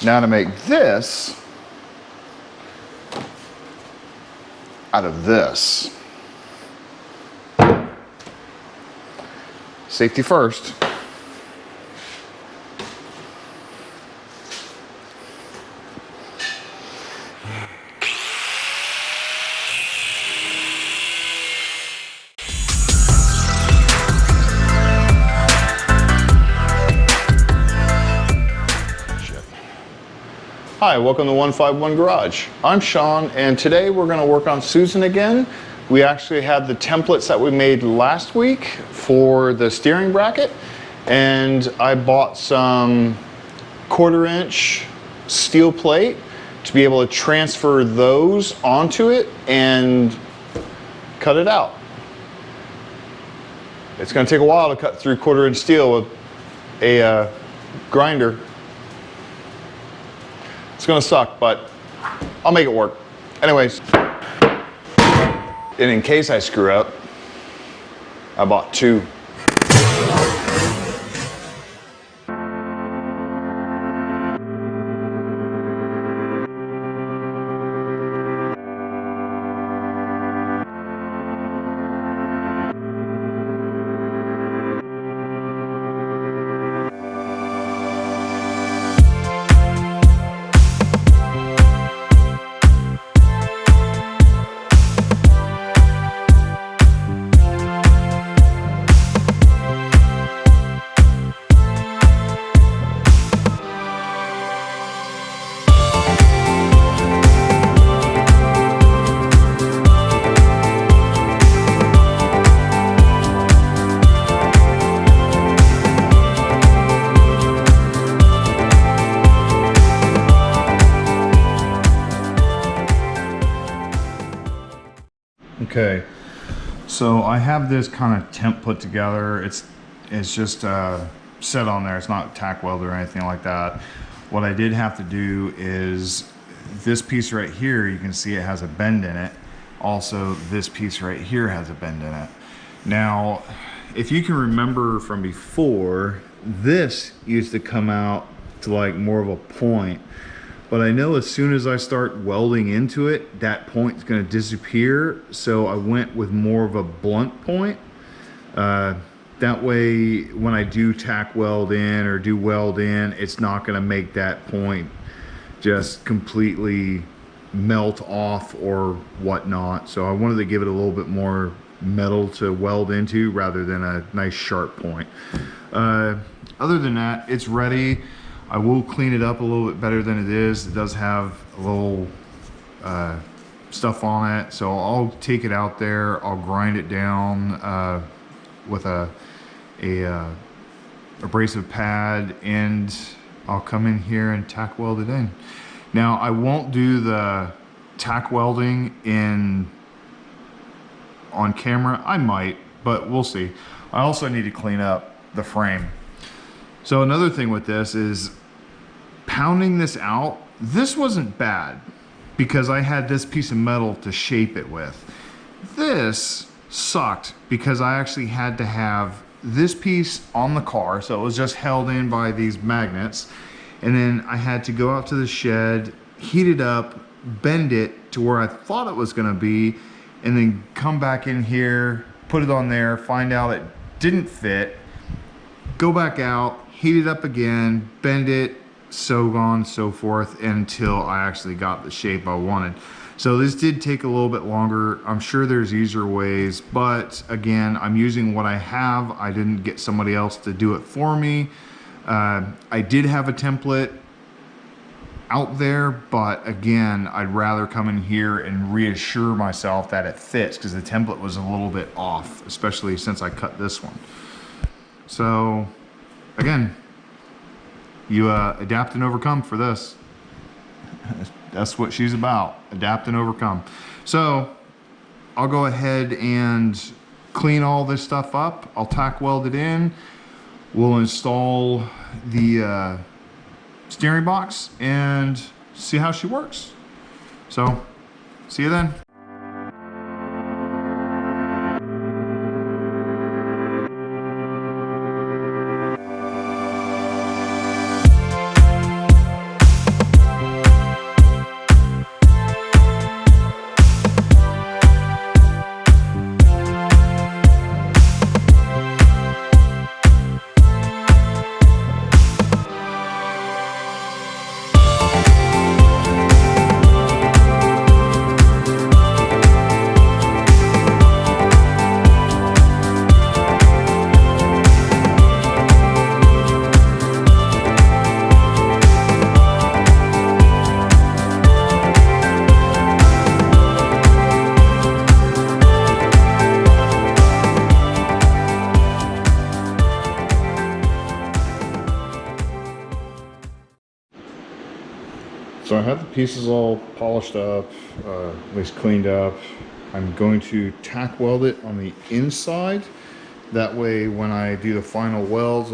Now to make this out of this. Safety first. Hi, welcome to 151 Garage. I'm Sean, and today we're going to work on Susan again. We actually had the templates that we made last week for the steering bracket, and I bought some 1/4 inch steel plate to be able to transfer those onto it and cut it out. It's going to take a while to cut through 1/4 inch steel with a grinder. It's gonna suck, but I'll make it work. Anyways, and in case I screw up, I bought 2. Okay, so I have this kind of temp put together. It's just set on there. It's not tack welded or anything like that. What I did have to do is this piece right here, you can see it has a bend in it. Also, this piece right here has a bend in it. Now, if you can remember from before, this used to come out to like more of a point. But I know as soon as I start welding into it, that point's gonna disappear. So I went with more of a blunt point. That way, when I do tack weld in or do weld in, it's not gonna make that point just completely melt off or whatnot. So I wanted to give it a little bit more metal to weld into rather than a nice sharp point. Other than that, it's ready. I will clean it up a little bit better than it is. It does have a little stuff on it, so I'll take it out there. I'll grind it down with a abrasive pad, and I'll come in here and tack weld it in. Now, I won't do the tack welding on camera. I might, but we'll see. I also need to clean up the frame. So another thing with this is pounding this out. This wasn't bad because I had this piece of metal to shape it with. This sucked because I actually had to have this piece on the car, so it was just held in by these magnets, and then I had to go out to the shed, heat it up, bend it to where I thought it was gonna be, and then come back in here, put it on there, find out it didn't fit, go back out, heat it up again, bend it, so on and so forth until I actually got the shape I wanted. So this did take a little bit longer. I'm sure there's easier ways, but again, I'm using what I have. I didn't get somebody else to do it for me. I did have a template out there, but again, I'd rather come in here and reassure myself that it fits because the template was a little bit off, especially since I cut this one. So again, you adapt and overcome for this. That's what she's about, adapt and overcome. So I'll go ahead and clean all this stuff up. I'll tack weld it in. We'll install the steering box and see how she works. So see you then. So I have the pieces all polished up, at least cleaned up. I'm going to tack weld it on the inside. That way when I do the final welds,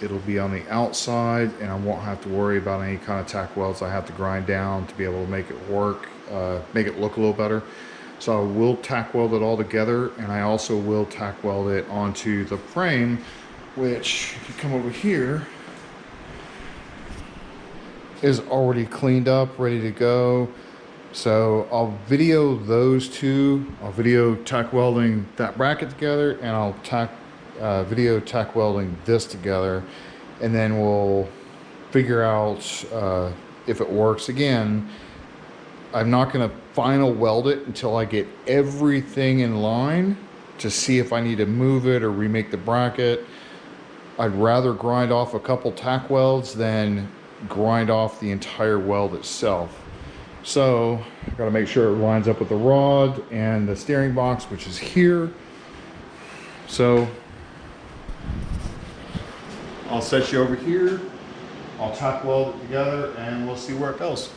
it'll be on the outside and I won't have to worry about any kind of tack welds I have to grind down to be able to make it work, make it look a little better. So I will tack weld it all together, and I also will tack weld it onto the frame, which if you come over here, is already cleaned up, ready to go. So I'll video those two. I'll video tack welding that bracket together, and I'll video tack welding this together, and then we'll figure out if it works. Again, I'm not going to final weld it until I get everything in line to see if I need to move it or remake the bracket. I'd rather grind off a couple tack welds than grind off the entire weld itself. So I've got to make sure it lines up with the rod and the steering box, which is here. So I'll set you over here, I'll tack weld it together, and we'll see where it goes.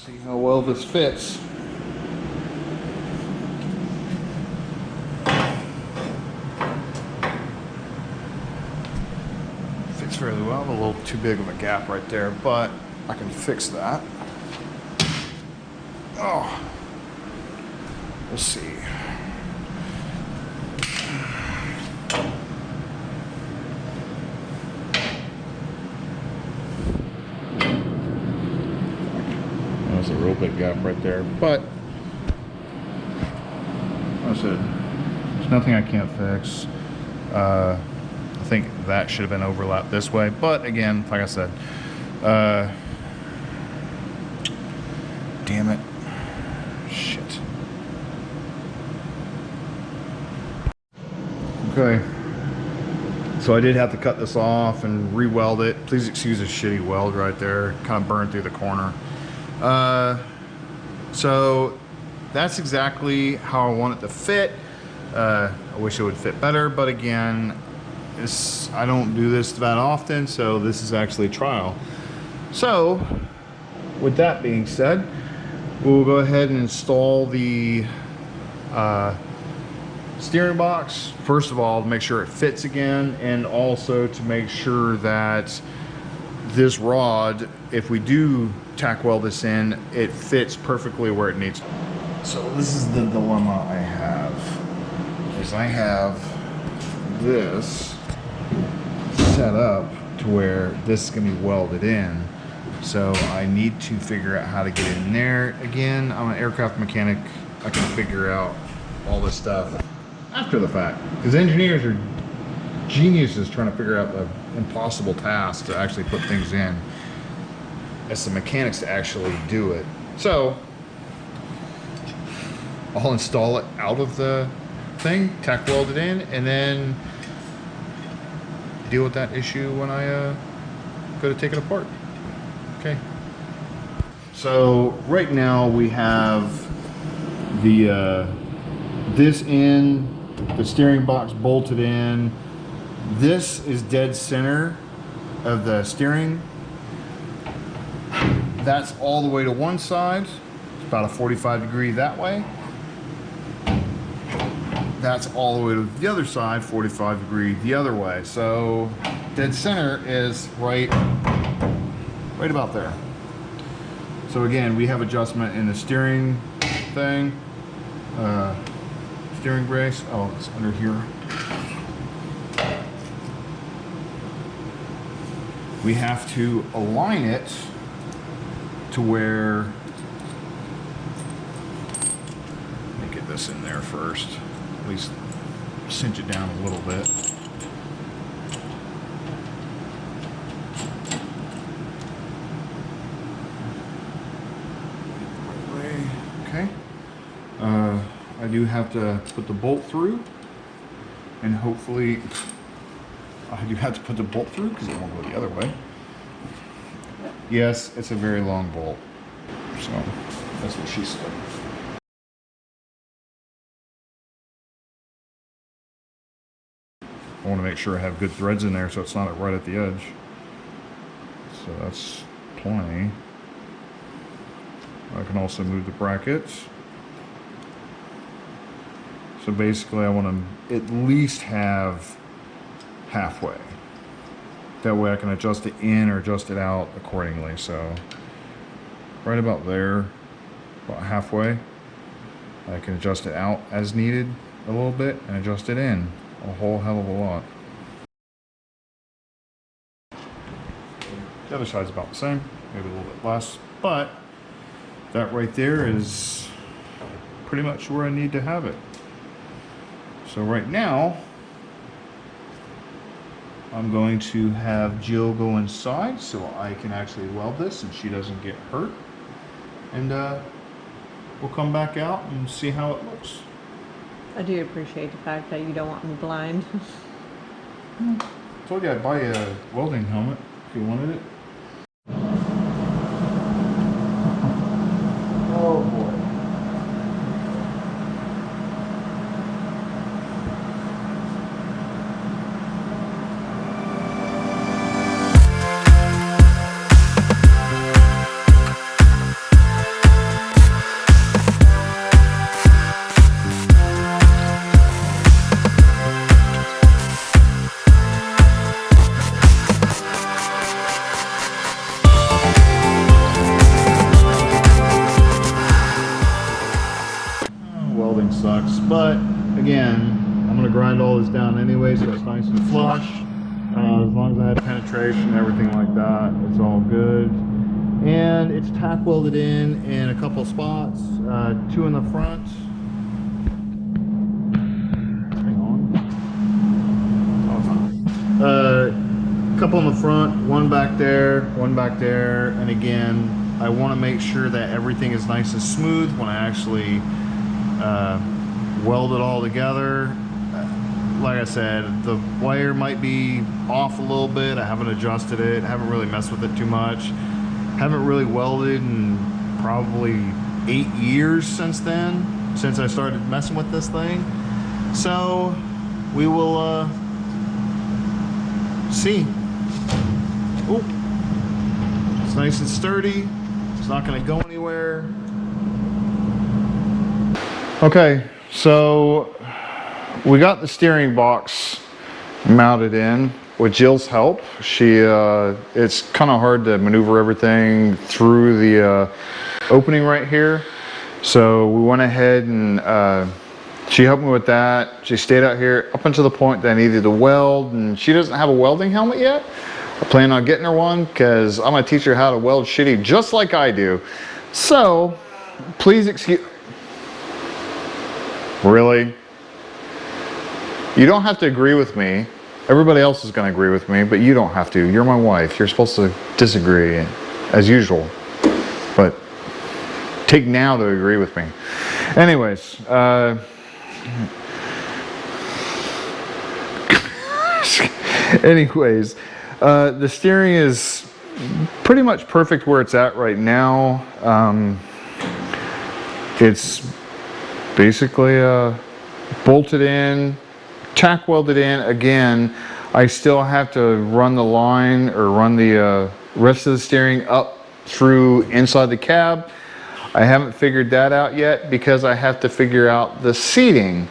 See how well this fits. Fits fairly well. A little too big of a gap right there, but I can fix that. Oh, we'll see. That's a real big gap right there, but like I said, there's nothing I can't fix. I think that should have been overlapped this way, but again, like I said, damn it, shit. Okay, so I did have to cut this off and re-weld it. Please excuse the shitty weld right there, kind of burned through the corner. So that's exactly how I want it to fit. I wish it would fit better, but again, I don't do this that often, so this is actually a trial. So with that being said, we'll go ahead and install the steering box. First of all, to make sure it fits again, and also to make sure that this rod, if we do tack weld this in, it fits perfectly where it needs to. So this is the dilemma I have, is I have this set up to where this is going to be welded in. So I need to figure out how to get in there. Again, I'm an aircraft mechanic. I can figure out all this stuff after the fact, because engineers are geniuses trying to figure out the impossible task to actually put things in. It's the mechanics to actually do it. So I'll install it out of the thing, tack weld it in, and then deal with that issue when I go to take it apart. Okay. So right now we have the this in, the steering box bolted in. This is dead center of the steering. That's all the way to one side. It's about a 45-degree that way. That's all the way to the other side, 45-degree the other way. So dead center is right about there. So again, we have adjustment in the steering thing. Steering brace, oh, it's under here. We have to align it to where, let me get this in there first, at least cinch it down a little bit. I do have to put the bolt through, and hopefully I do have to put the bolt through because it won't go the other way. Yes, it's a very long bolt, so that's what she said. I want to make sure I have good threads in there so it's not right at the edge. So that's plenty. I can also move the brackets. So basically I want to at least have halfway. That way I can adjust it in or adjust it out accordingly. So right about there, about halfway, I can adjust it out as needed a little bit and adjust it in a whole hell of a lot. The other side's about the same, maybe a little bit less, but that right there is pretty much where I need to have it. So right now, I'm going to have Jill go inside so I can actually weld this and she doesn't get hurt. And we'll come back out and see how it looks. I do appreciate the fact that you don't want me blind. I told you I'd buy you a welding helmet if you wanted it. Oh boy. Welding sucks, but again, I'm gonna grind all this down anyway so it's nice and flush. As long as I have penetration and everything like that, it's all good. And it's tack welded in a couple spots, 2 in the front. Hang on. Oh, a couple in the front, 1 back there, 1 back there, and again, I want to make sure that everything is nice and smooth when I actually weld it all together. Like I said, the wire might be off a little bit. I haven't adjusted it, haven't really messed with it too much. Haven't really welded in probably 8 years since then, since I started messing with this thing. So we will see. Ooh. It's nice and sturdy. It's not going to go anywhere. Okay, so we got the steering box mounted in with Jill's help. It's kind of hard to maneuver everything through the opening right here. So we went ahead and she helped me with that. She stayed out here up until the point that I needed to weld, and she doesn't have a welding helmet yet. I plan on getting her one because I'm gonna teach her how to weld shitty just like I do. So please excuse. Really? You don't have to agree with me. Everybody else is going to agree with me, but you don't have to. You're my wife. You're supposed to disagree as usual. But take now to agree with me. Anyways, the steering is pretty much perfect where it's at right now. It's basically bolted in, tack welded in. Again, I still have to run the line or run the rest of the steering up through inside the cab. I haven't figured that out yet because I have to figure out the seating,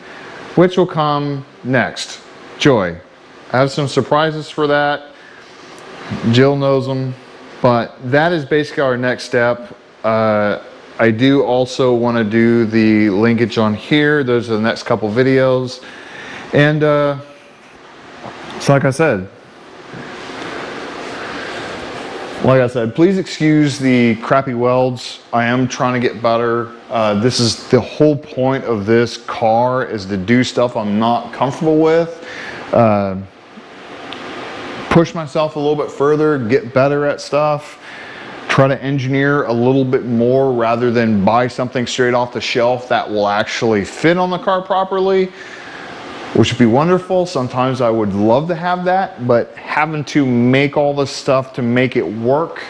which will come next. Joy, I have some surprises for that. Jill knows them, but that is basically our next step. I do also want to do the linkage on here. Those are the next couple videos. And so like I said, please excuse the crappy welds. I am trying to get better. This is the whole point of this car, is to do stuff I'm not comfortable with. Push myself a little bit further, get better at stuff. try to engineer a little bit more rather than buy something straight off the shelf that will actually fit on the car properly, which would be wonderful. Sometimes I would love to have that, but having to make all this stuff to make it work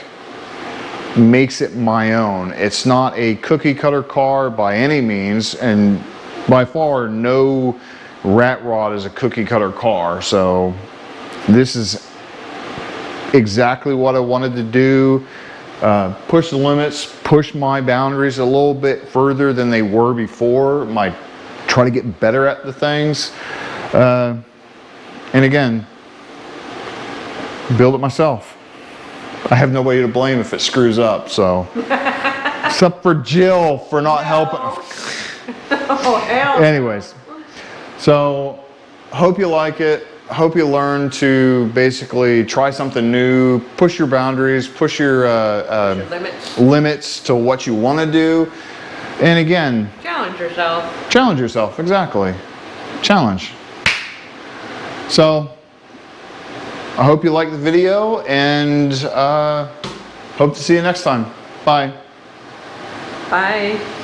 makes it my own. It's not a cookie cutter car by any means, and by far no rat rod is a cookie cutter car. So this is exactly what I wanted to do. Push the limits, push my boundaries a little bit further than they were before. Try to get better at the things. And again, build it myself. I have nobody to blame if it screws up, so. Except for Jill for not helping. Oh, hell. Anyways, so hope you like it. Hope you learn to basically try something new, push your boundaries, push your limits to what you want to do. And again, challenge yourself. Challenge yourself, exactly. Challenge. So, I hope you liked the video, and hope to see you next time. Bye. Bye.